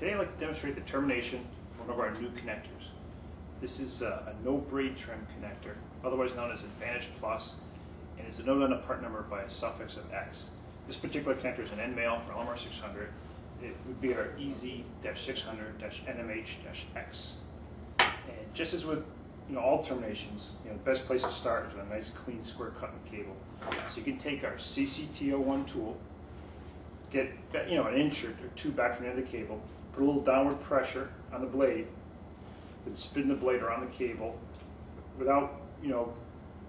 Today I'd like to demonstrate the termination of one of our new connectors. This is a no braid trim connector, otherwise known as Advantage Plus, and is denoted on the part number by a suffix of X. This particular connector is an end male for LMR 600. It would be our EZ-600-TM-X. And just as with all terminations, the best place to start is with a nice clean square cut in the cable. So you can take our CCT01 tool, get an inch or two back from the end of the cable, put a little downward pressure on the blade, then spin the blade around the cable without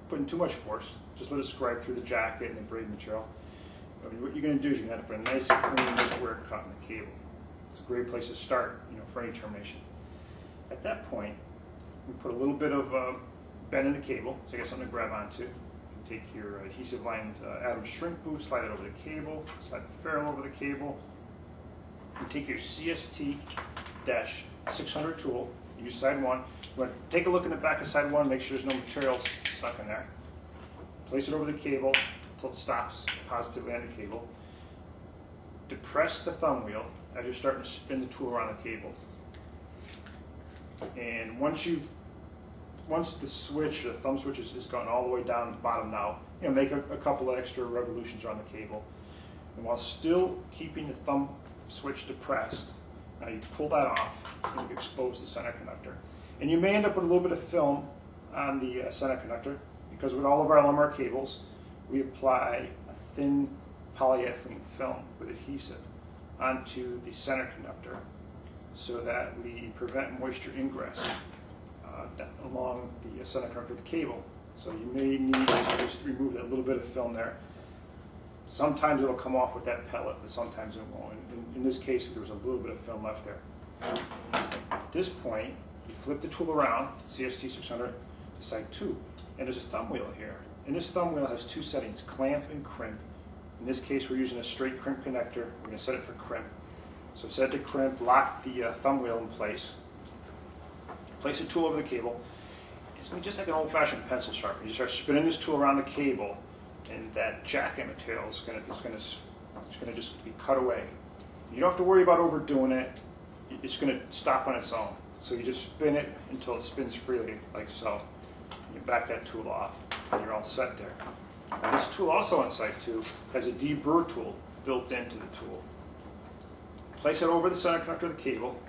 putting too much force. Just let it scribe through the jacket and the braid material. What you're going to do is you're going to put a nice clean square cut in the cable. It's a great place to start for any termination. At that point, we put a little bit of bend in the cable, so you got something to grab onto. You take your adhesive lined Adams shrink boot, slide it over the cable, slide the ferrule over the cable. You take your CST-600 tool, use side one. You want to take a look in the back of side one, make sure there's no material stuck in there. Place it over the cable until it stops positively on the cable. Depress the thumb wheel as you're starting to spin the tool around the cable. And once the switch, the thumb switch is gone all the way down to the bottom now, make a couple of extra revolutions around the cable. And while still keeping the thumb switch depressed, now you pull that off and you expose the center conductor. And you may end up with a little bit of film on the center conductor, because with all of our LMR cables, we apply a thin polyethylene film with adhesive onto the center conductor so that we prevent moisture ingress along the center conductor of the cable. So you may need to just remove that little bit of film there. Sometimes it'll come off with that pellet, but sometimes it won't. In this case, there was a little bit of film left there. At this point, you flip the tool around, CST-600, to side 2, and there's a thumb wheel here. And this thumb wheel has two settings, clamp and crimp. In this case, we're using a straight crimp connector. We're going to set it for crimp. So set it to crimp, lock the thumb wheel in place. Place the tool over the cable. It's going to be just like an old-fashioned pencil sharpener. You start spinning this tool around the cable, and that jacket material is going to just be cut away. You don't have to worry about overdoing it. It's going to stop on its own. So you just spin it until it spins freely, like so. You back that tool off, and you're all set there. Now, this tool also on side 2 has a deburr tool built into the tool. Place it over the center conductor of the cable,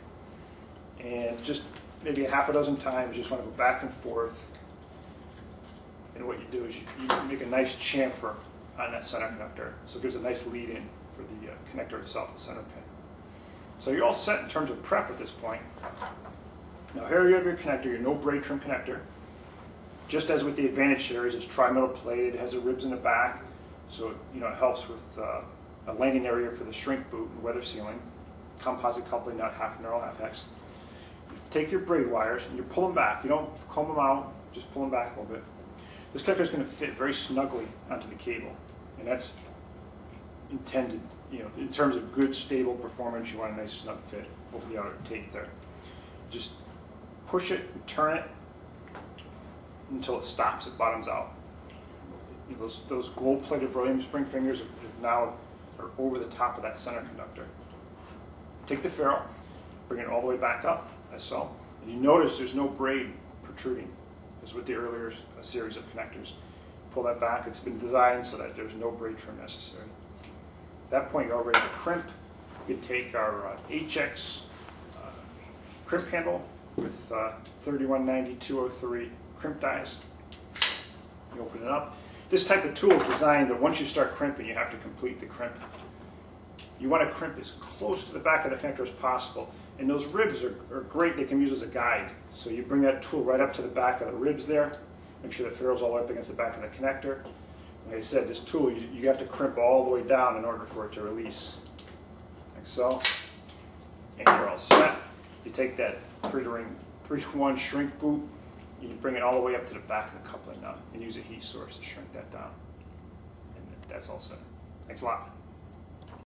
and just maybe a half a dozen times, you just want to go back and forth. And what you do is you make a nice chamfer on that center conductor, so it gives a nice lead in for the connector itself, the center pin. So you're all set in terms of prep at this point. Now here you have your connector, your no braid trim connector. Just as with the Advantage series, it's tri-metal plated, it has the ribs in the back, so it helps with a landing area for the shrink boot and weather sealing. Composite coupling nut, half knurl, half hex. You take your braid wires and you pull them back. You don't comb them out, just pull them back a little bit. This connector is going to fit very snugly onto the cable, and that's intended, in terms of good, stable performance. You want a nice snug fit over the outer tape there. Just push it and turn it until it stops, it bottoms out. Those gold-plated beryllium spring fingers now are over the top of that center conductor. Take the ferrule, bring it all the way back up, as so. And you notice there's no braid protruding, as with the earlier series of connectors. Pull that back. It's been designed so that there's no braid trim necessary. At that point, you're all ready to crimp. You can take our HX crimp handle with 3190-203 crimp dies. You open it up. This type of tool is designed that once you start crimping, you have to complete the crimp. You want to crimp as close to the back of the connector as possible. And those ribs are great. They can be used as a guide. So you bring that tool right up to the back of the ribs there. Make sure the ferrule's all up against the back of the connector. Like I said, this tool, you have to crimp all the way down in order for it to release. Like so. And you're all set. You take that 3-to-1 shrink boot, you bring it all the way up to the back of the coupling nut and use a heat source to shrink that down. And that's all set. Thanks a lot.